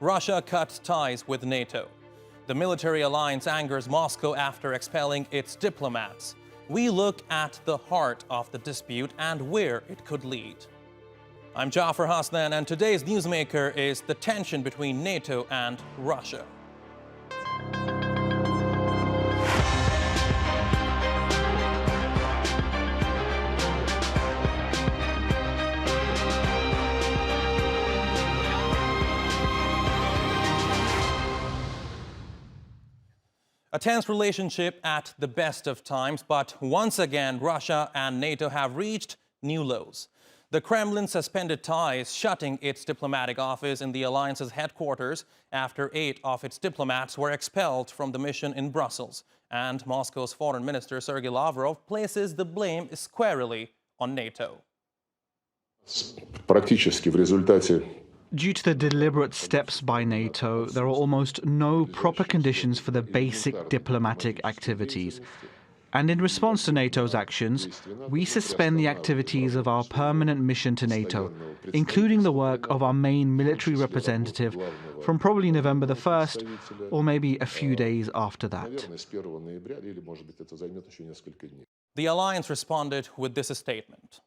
Russia cut ties with NATO. The military alliance angers Moscow after expelling its diplomats. We look at the heart of the dispute and where it could lead. I'm Jaffar Hasnain, and today's newsmaker is the tension between NATO and Russia. A tense relationship at the best of times, but once again, Russia and NATO have reached new lows. The Kremlin suspended ties, shutting its diplomatic office in the alliance's headquarters after 8 of its diplomats were expelled from the mission in Brussels. And Moscow's foreign minister, Sergey Lavrov, places the blame squarely on NATO. Практически в результате Due to the deliberate steps by NATO, there are almost no proper conditions for the basic diplomatic activities. And in response to NATO's actions, we suspend the activities of our permanent mission to NATO, including the work of our main military representative from probably November the 1st, or maybe a few days after that. The alliance responded with this statement.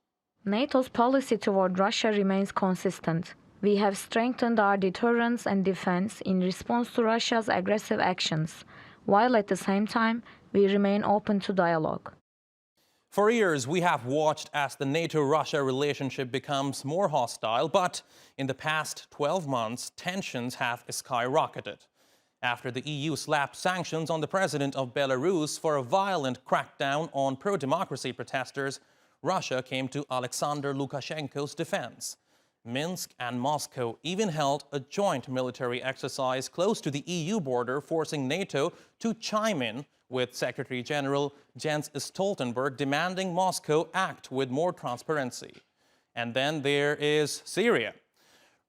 NATO's policy toward Russia remains consistent. We have strengthened our deterrence and defense in response to Russia's aggressive actions, while at the same time, we remain open to dialogue. For years, we have watched as the NATO-Russia relationship becomes more hostile, but in the past 12 months, tensions have skyrocketed. After the EU slapped sanctions on the president of Belarus for a violent crackdown on pro-democracy protesters, Russia came to Alexander Lukashenko's defense. Minsk and Moscow even held a joint military exercise close to the EU border, forcing NATO to chime in, with Secretary General Jens Stoltenberg demanding Moscow act with more transparency. And then there is Syria.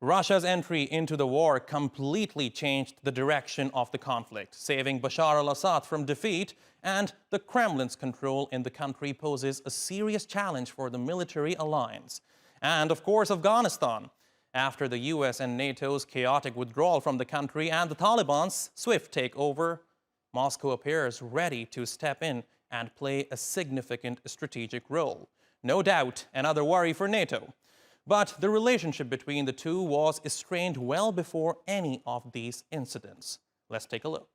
Russia's entry into the war completely changed the direction of the conflict, saving Bashar al-Assad from defeat, and the Kremlin's control in the country poses a serious challenge for the military alliance. And, of course, Afghanistan. After the US and NATO's chaotic withdrawal from the country and the Taliban's swift takeover, Moscow appears ready to step in and play a significant strategic role. No doubt, another worry for NATO. But the relationship between the two was strained well before any of these incidents. Let's take a look.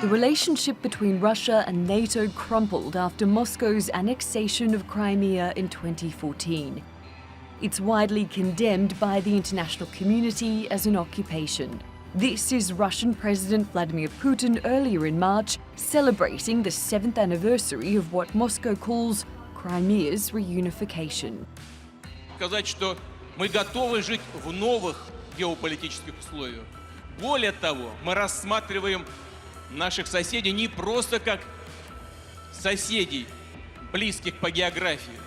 The relationship between Russia and NATO crumpled after Moscow's annexation of Crimea in 2014. It's widely condemned by the international community as an occupation. This is Russian President Vladimir Putin earlier in March, celebrating the 7th anniversary of what Moscow calls Crimea's reunification. Сказать, что мы готовы жить в новых геополитических условиях. Более того, мы рассматриваем наших соседей не просто как соседей, близких по географии.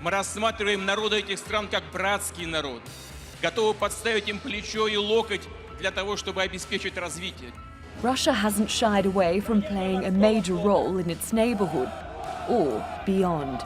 Мы рассматриваем народы этих стран как братский народ, готовы подставить им плечо и локоть для того, чтобы обеспечить развитие. Russia hasn't shied away from playing a major role in its neighborhood or beyond.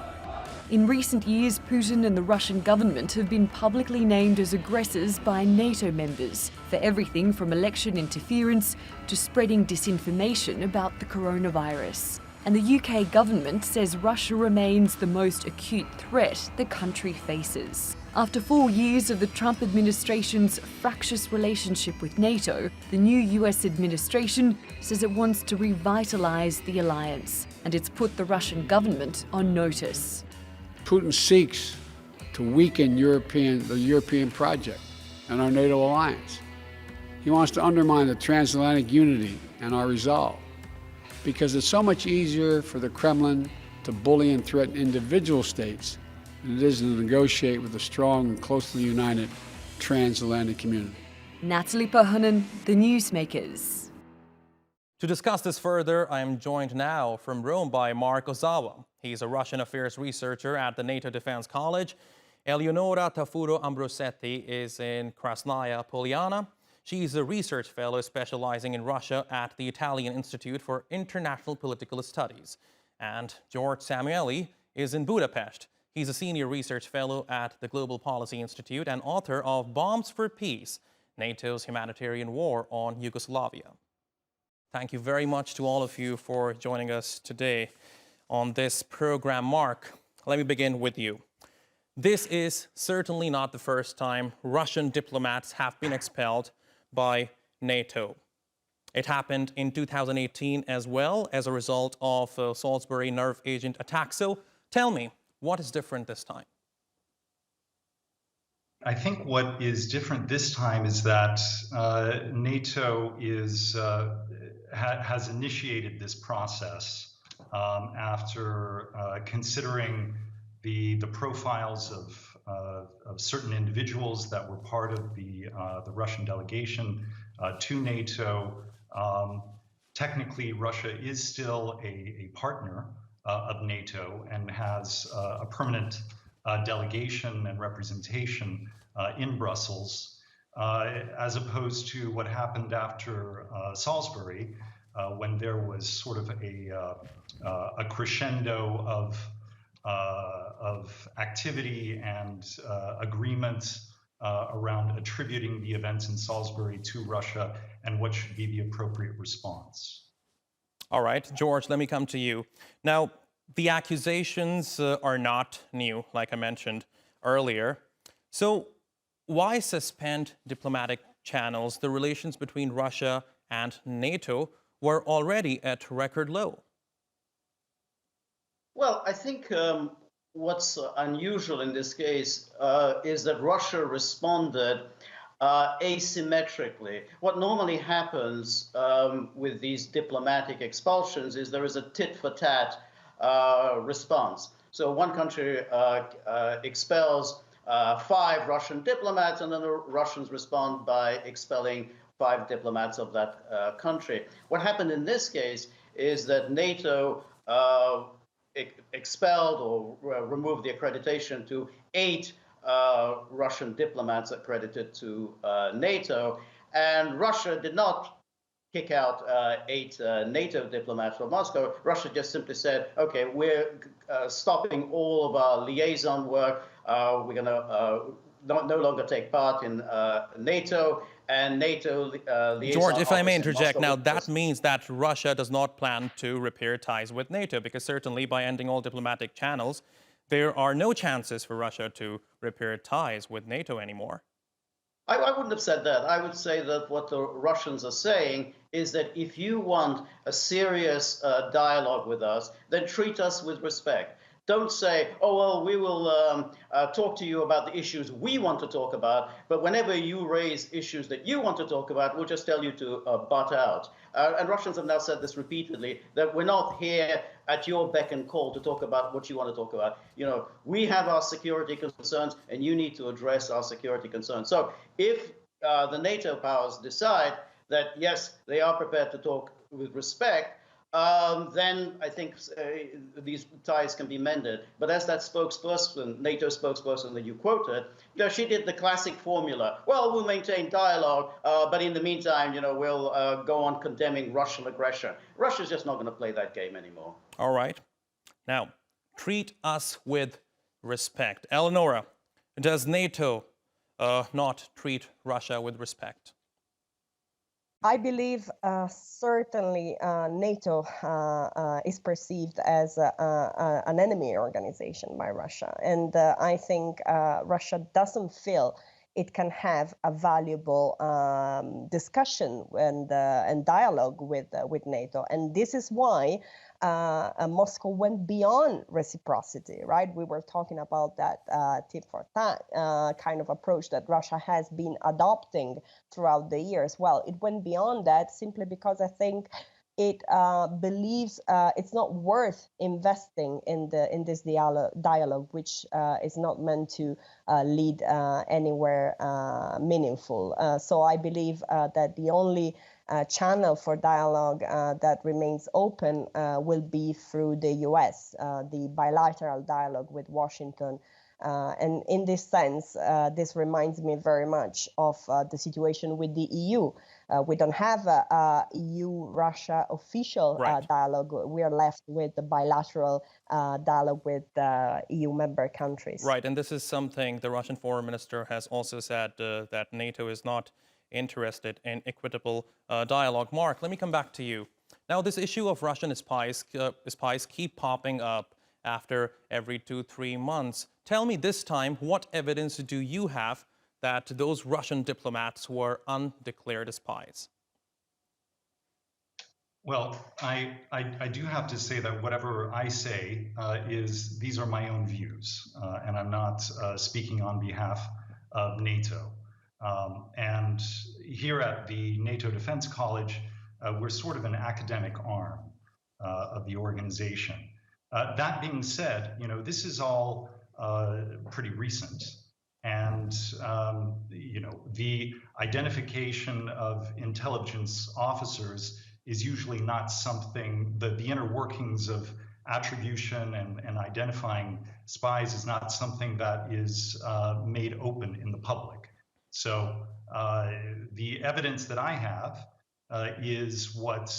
In recent years, Putin and the Russian government have been publicly named as aggressors by NATO members for everything from election interference to spreading disinformation about the coronavirus. And the UK government says Russia remains the most acute threat the country faces. After 4 years of the Trump administration's fractious relationship with NATO, the new US administration says it wants to revitalize the alliance, and it's put the Russian government on notice. Putin seeks to weaken the European project and our NATO alliance. He wants to undermine the transatlantic unity and our resolve, because it's so much easier for the Kremlin to bully and threaten individual states than it is to negotiate with a strong and closely united transatlantic community. Natalie Perhonen, The Newsmakers. To discuss this further, I am joined now from Rome by Marc Ozawa. He's a Russian affairs researcher at the NATO Defense College. Eleonora Tafuro Ambrosetti is in Krasnaya Poliana. She's a research fellow specializing in Russia at the Italian Institute for International Political Studies. And George Szamuely is in Budapest. He's a senior research fellow at the Global Policy Institute and author of Bombs for Peace, NATO's Humanitarian War on Yugoslavia. Thank you very much to all of you for joining us today on this program. Marc, let me begin with you. This is certainly not the first time Russian diplomats have been expelled by NATO. It happened in 2018 as well as a result of Salisbury nerve agent attack. So tell me, what is different this time? I think what is different this time is that NATO has initiated this process after considering the profiles of certain individuals that were part of the Russian delegation to NATO. Technically, Russia is still a partner of NATO and has a permanent delegation and representation in Brussels, as opposed to what happened after Salisbury, when there was sort of a crescendo of activity and agreements around attributing the events in Salisbury to Russia and what should be the appropriate response. All right, George, let me come to you. Now, the accusations are not new, like I mentioned earlier. So why suspend diplomatic channels? The relations between Russia and NATO were already at record low. Well, I think what's unusual in this case is that Russia responded asymmetrically. What normally happens with these diplomatic expulsions is there is a tit-for-tat response. So one country expels 5 Russian diplomats, and then the Russians respond by expelling 5 diplomats of that country. What happened in this case is that NATO expelled or removed the accreditation to 8 Russian diplomats accredited to NATO, and Russia did not kick out 8 NATO diplomats from Moscow. Russia just simply said, okay, we're stopping all of our liaison work. We're going to no longer take part in NATO, and NATO liaison. George, if I may interject, now that means that Russia does not plan to repair ties with NATO, because certainly by ending all diplomatic channels, there are no chances for Russia to repair ties with NATO anymore. I wouldn't have said that. I would say that what the Russians are saying is that if you want a serious dialogue with us, then treat us with respect. Don't say, oh, well, we will talk to you about the issues we want to talk about, but whenever you raise issues that you want to talk about, we'll just tell you to butt out. And Russians have now said this repeatedly, that we're not here at your beck and call to talk about what you want to talk about. You know, we have our security concerns, and you need to address our security concerns. So if the NATO powers decide that, yes, they are prepared to talk with respect, then I think these ties can be mended. But as that spokesperson, NATO spokesperson that you quoted, you know, she did the classic formula. Well, we'll maintain dialogue, but in the meantime, you know, we'll go on condemning Russian aggression. Russia's just not going to play that game anymore. All right. Now, treat us with respect. Eleonora, does NATO not treat Russia with respect? I believe certainly NATO is perceived as an enemy organization by Russia. And I think Russia doesn't feel it can have a valuable discussion and dialogue with NATO. And this is why Moscow went beyond reciprocity, right? We were talking about that tit-for-tat kind of approach that Russia has been adopting throughout the years. Well, it went beyond that simply because I think it believes it's not worth investing in this dialogue, which is not meant to lead anywhere meaningful. So I believe that the only channel for dialogue that remains open will be through the U.S. The bilateral dialogue with Washington And in this sense, this reminds me very much of the situation with the EU. We don't have a EU-Russia official dialogue. We are left with the bilateral dialogue with EU member countries. Right, and this is something the Russian foreign minister has also said, that NATO is not interested in equitable dialogue. Marc, let me come back to you. Now, this issue of Russian spies keep popping up after every 2-3 months. Tell me this time, what evidence do you have that those Russian diplomats were undeclared spies? Well, I do have to say that whatever I say these are my own views, and I'm not speaking on behalf of NATO. And here at the NATO Defense College, we're sort of an academic arm of the organization. That being said, you know, this is all pretty recent. And, you know, the identification of intelligence officers is usually not something, the inner workings of attribution and identifying spies is not something that is made open in the public. So the evidence that I have is what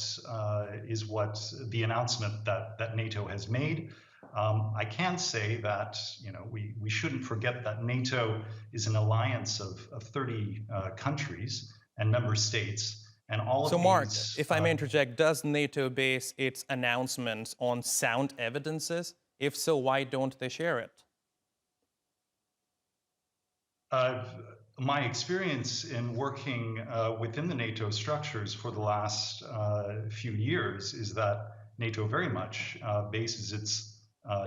the announcement that NATO has made. I can say that, you know, we shouldn't forget that NATO is an alliance of 30 countries and member states, and all of these... So, Marc, if I may interject, does NATO base its announcements on sound evidences? If so, why don't they share it? My experience in working within the NATO structures for the last few years is that NATO very much bases its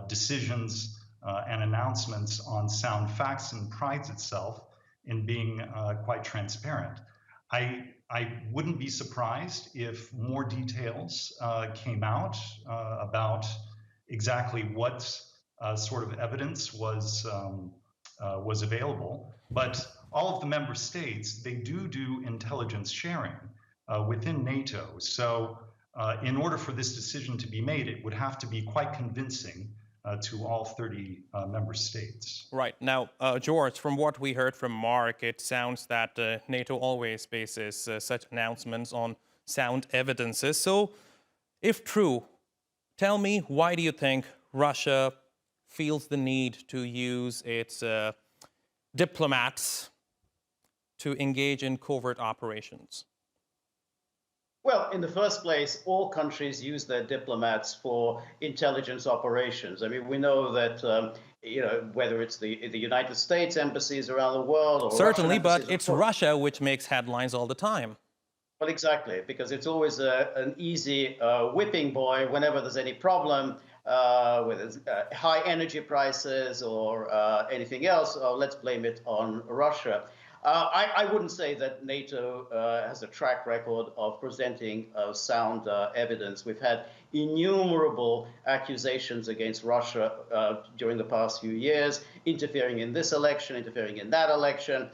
decisions and announcements on sound facts and prides itself in being quite transparent. I wouldn't be surprised if more details came out about exactly what sort of evidence was available, but all of the member states, they do intelligence sharing within NATO. So in order for this decision to be made, it would have to be quite convincing to all 30 member states. Right. Now, George, from what we heard from Marc, it sounds that NATO always bases such announcements on sound evidences. So, if true, tell me, why do you think Russia feels the need to use its diplomats to engage in covert operations? Well, in the first place, all countries use their diplomats for intelligence operations. I mean, we know that, you know, whether it's the United States embassies around the world or certainly, but it's Russia which makes headlines all the time. Well, exactly, because it's always an easy whipping boy whenever there's any problem with high energy prices or anything else. Let's blame it on Russia. I wouldn't say that NATO has a track record of presenting sound evidence. We've had innumerable accusations against Russia during the past few years, interfering in this election, interfering in that election,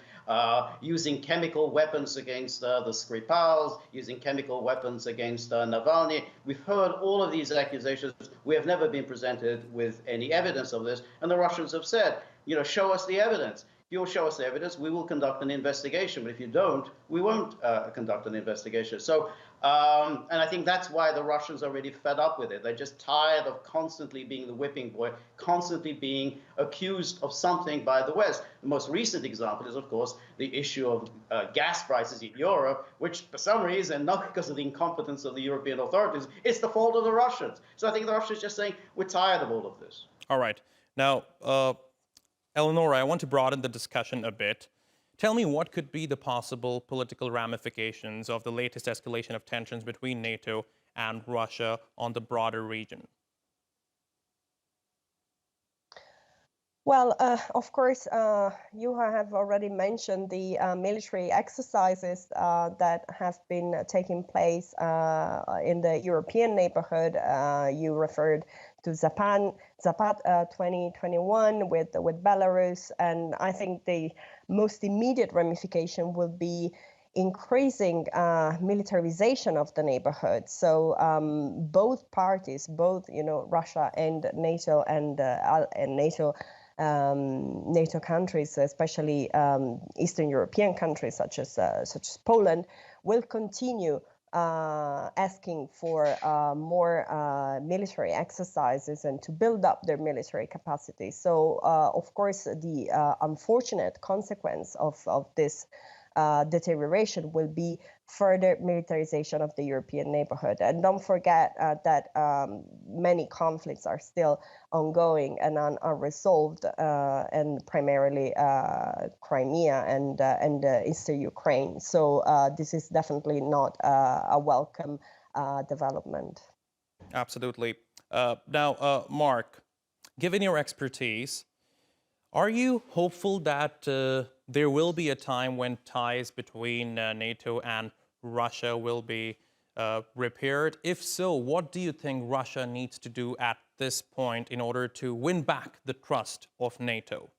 using chemical weapons against the Skripals, using chemical weapons against Navalny. We've heard all of these accusations. We have never been presented with any evidence of this. And the Russians have said, you know, show us the evidence. If you'll show us the evidence, we will conduct an investigation. But if you don't, we won't conduct an investigation. So, and I think that's why the Russians are really fed up with it. They're just tired of constantly being the whipping boy, constantly being accused of something by the West. The most recent example is, of course, the issue of gas prices in Europe, which for some reason, not because of the incompetence of the European authorities, it's the fault of the Russians. So I think the Russians are just saying, we're tired of all of this. All right. Now, Eleonora, I want to broaden the discussion a bit. Tell me, what could be the possible political ramifications of the latest escalation of tensions between NATO and Russia on the broader region? Well, of course, you have already mentioned the military exercises that have been taking place in the European neighborhood. You referred to Zapad 2021 with Belarus, and I think the most immediate ramification will be increasing militarization of the neighborhood. So both parties, both Russia and NATO and NATO NATO countries, especially Eastern European countries such as Poland, will continue asking for more military exercises and to build up their military capacity. So, of course, the unfortunate consequence of this deterioration will be further militarization of the European neighborhood. And don't forget that many conflicts are still ongoing and unresolved, and primarily Crimea and Eastern Ukraine. So this is definitely not a welcome development. Absolutely. Now, Marc, given your expertise, are you hopeful that there will be a time when ties between NATO and Russia will be repaired? If so, what do you think Russia needs to do at this point in order to win back the trust of NATO?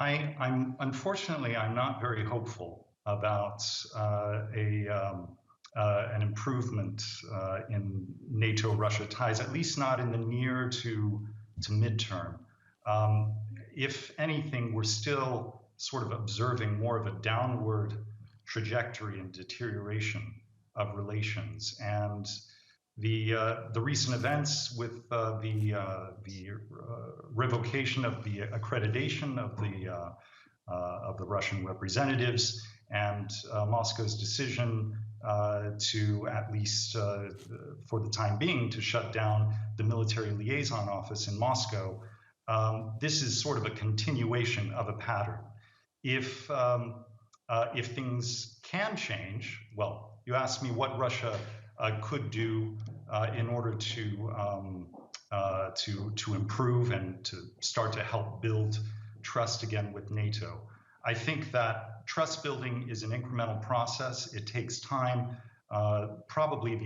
Unfortunately, I'm not very hopeful about an improvement in NATO-Russia ties, at least not in the near to midterm. If anything, we're still sort of observing more of a downward trajectory and deterioration of relations. And the recent events with the revocation of the accreditation of the Russian representatives and Moscow's decision to, at least for the time being, to shut down the military liaison office in Moscow, this is sort of a continuation of a pattern. If things can change, well, you asked me what Russia could do in order to improve and to start to help build trust again with NATO. I think that trust building is an incremental process. It takes time. Probably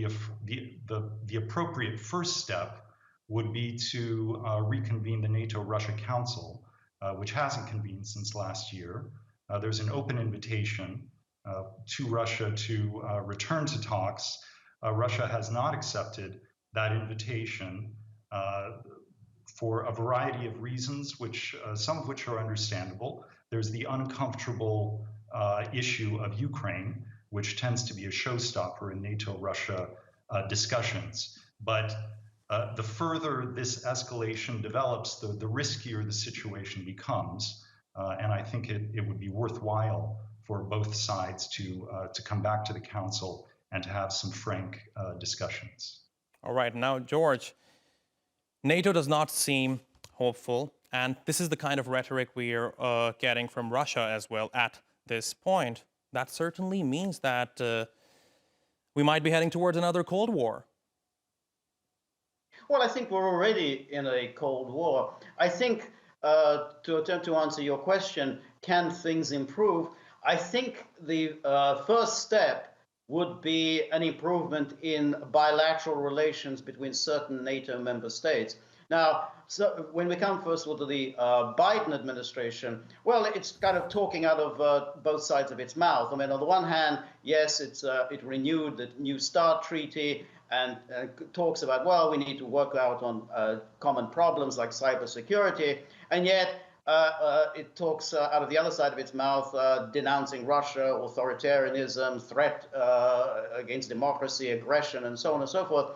the appropriate first step would be to reconvene the NATO-Russia Council, which hasn't convened since last year. There's an open invitation to Russia to return to talks. Russia has not accepted that invitation for a variety of reasons, which some of which are understandable. There's the uncomfortable issue of Ukraine, which tends to be a showstopper in NATO-Russia discussions. But the further this escalation develops, the riskier the situation becomes. And I think it would be worthwhile for both sides to come back to the Council and to have some frank discussions. All right. Now, George, NATO does not seem hopeful. And this is the kind of rhetoric we are getting from Russia as well at this point. That certainly means that we might be heading towards another Cold War. Well, I think we're already in a Cold War. I think, to attempt to answer your question, can things improve? I think the first step would be an improvement in bilateral relations between certain NATO member states. Now, so when we come first to the Biden administration, well, it's kind of talking out of both sides of its mouth. I mean, on the one hand, yes, it renewed the New START treaty and talks about, well, we need to work out on common problems like cybersecurity, and yet it talks out of the other side of its mouth, denouncing Russia, authoritarianism, threat against democracy, aggression, and so on and so forth.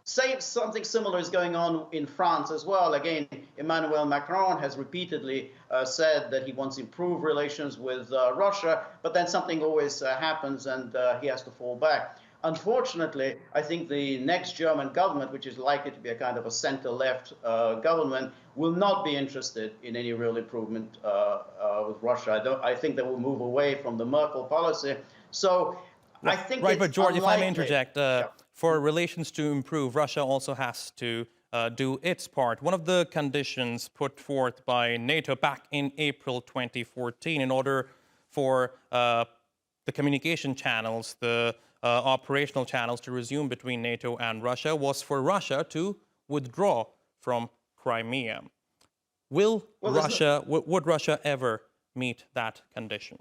Something similar is going on in France as well. Again, Emmanuel Macron has repeatedly said that he wants to improve relations with Russia, but then something always happens and he has to fall back. Unfortunately, I think the next German government, which is likely to be a kind of a center-left government, will not be interested in any real improvement with Russia. I think they will move away from the Merkel policy. So I think right, but George, unlikely. if I may interject, for relations to improve, Russia also has to do its part. One of the conditions put forth by NATO back in April 2014 in order for the communication channels, the operational channels to resume between NATO and Russia was for Russia to withdraw from Crimea. Would Russia ever meet that condition?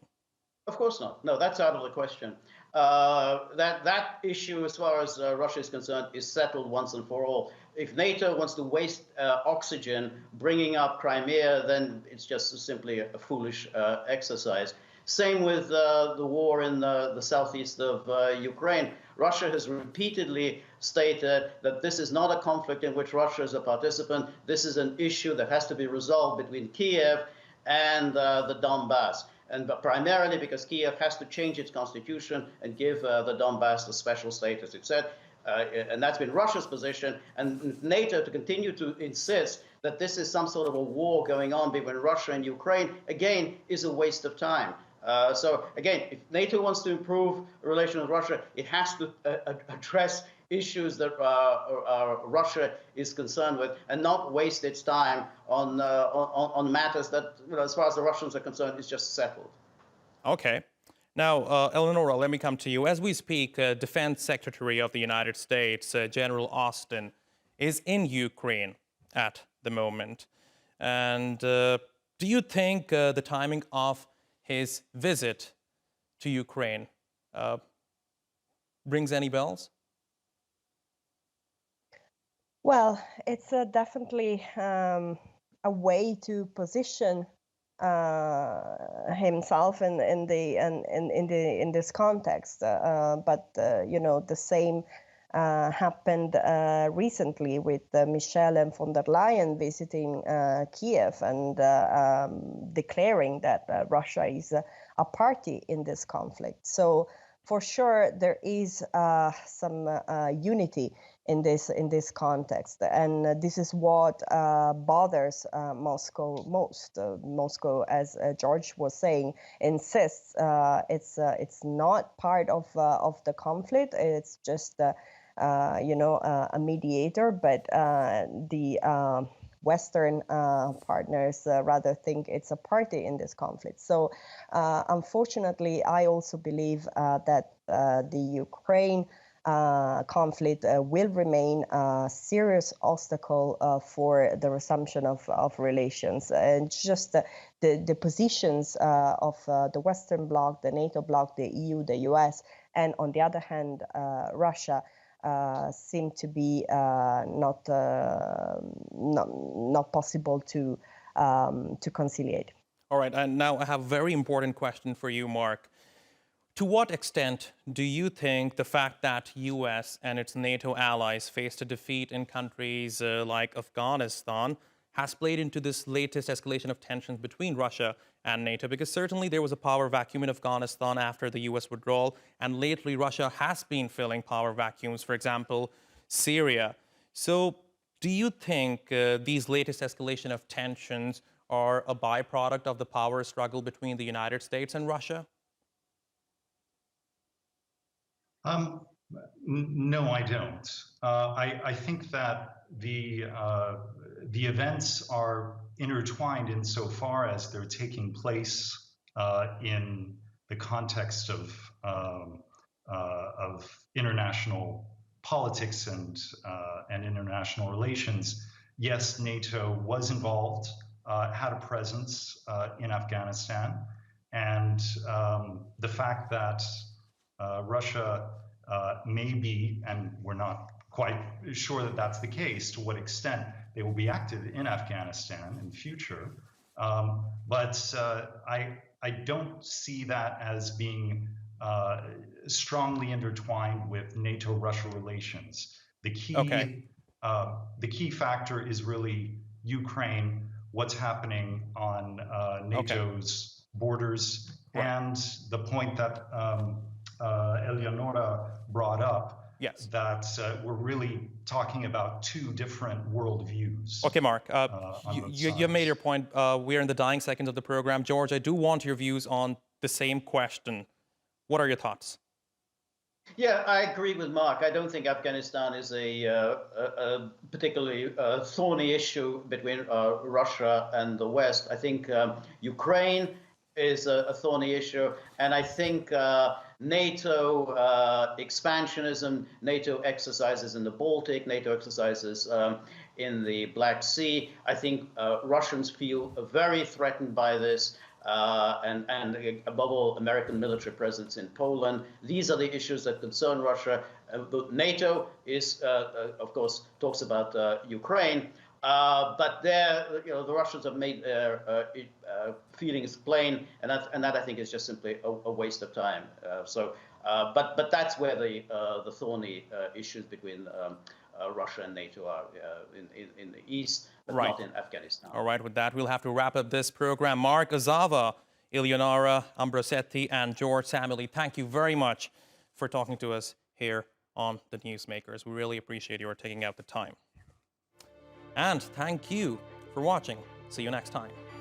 Of course not. No, that's out of the question. That issue, as far as Russia is concerned, is settled once and for all. if NATO wants to waste oxygen bringing up Crimea, then it's just simply a foolish exercise. Same with the war in the southeast of Ukraine. Russia has repeatedly stated that this is not a conflict in which Russia is a participant. This is an issue that has to be resolved between Kiev and the Donbass. And primarily because Kiev has to change its constitution and give the Donbass the special status. It said, and that's been Russia's position, and NATO to continue to insist that this is some sort of a war going on between Russia and Ukraine, again, is a waste of time. So again, if NATO wants to improve relations with Russia, it has to address issues that Russia is concerned with, and not waste its time on matters that, as far as the Russians are concerned, is just settled. Okay. Now, Eleonora, let me come to you. As we speak, Defense Secretary of the United States, General Austin, is in Ukraine at the moment. And do you think the timing of his visit to Ukraine rings any bells? Well, it's definitely a way to position himself in this context. But the same happened recently with Michel and von der Leyen visiting Kiev and declaring that Russia is a party in this conflict. So for sure there is some unity in this context, and this is what bothers Moscow most. Moscow, as George was saying, insists it's not part of the conflict. It's just a mediator, but the Western partners rather think it's a party in this conflict. So unfortunately, I also believe that the Ukraine conflict will remain a serious obstacle for the resumption of relations. And just the positions of the Western Bloc, the NATO bloc, the EU, the US, and on the other hand, Russia, seem to be not possible to conciliate. All right, and now I have a very important question for you, Marc. To what extent do you think the fact that US and its NATO allies faced a defeat in countries like Afghanistan has played into this latest escalation of tensions between Russia and NATO? Because certainly there was a power vacuum in Afghanistan after the US withdrawal, and lately Russia has been filling power vacuums, for example, Syria. So do you think these latest escalation of tensions are a byproduct of the power struggle between the United States and Russia? No, I don't. I think that the events are intertwined insofar as they're taking place in the context of international politics and international relations. Yes, NATO was involved, had a presence in Afghanistan, and the fact that Russia may be, and we're not quite sure that that's the case, to what extent they will be active in Afghanistan in the future. But I don't see that as being strongly intertwined with NATO-Russia relations. The key factor is really Ukraine, what's happening on NATO's borders, and the point that Eleonora brought up, that we're really talking about two different worldviews. Okay, Marc, you made your point. We're in the dying seconds of the program. George, I do want your views on the same question. What are your thoughts? Yeah, I agree with Marc. I don't think Afghanistan is a particularly thorny issue between Russia and the West. I think Ukraine is a thorny issue, and I think NATO expansionism, NATO exercises in the Baltic, NATO exercises in the Black Sea. I think Russians feel very threatened by this. and above all, American military presence in Poland. These are the issues that concern Russia. NATO is, of course, talks about Ukraine, but there, the Russians have made their feelings plain, and that I think is just simply a waste of time. But that's where the thorny issues between Russia and NATO are in the east, but not in Afghanistan. All right, with that, we'll have to wrap up this program. Marc Ozawa, Eleonora, Ambrosetti, and George Szamuely, thank you very much for talking to us here on the Newsmakers. We really appreciate your taking out the time. And thank you for watching. See you next time.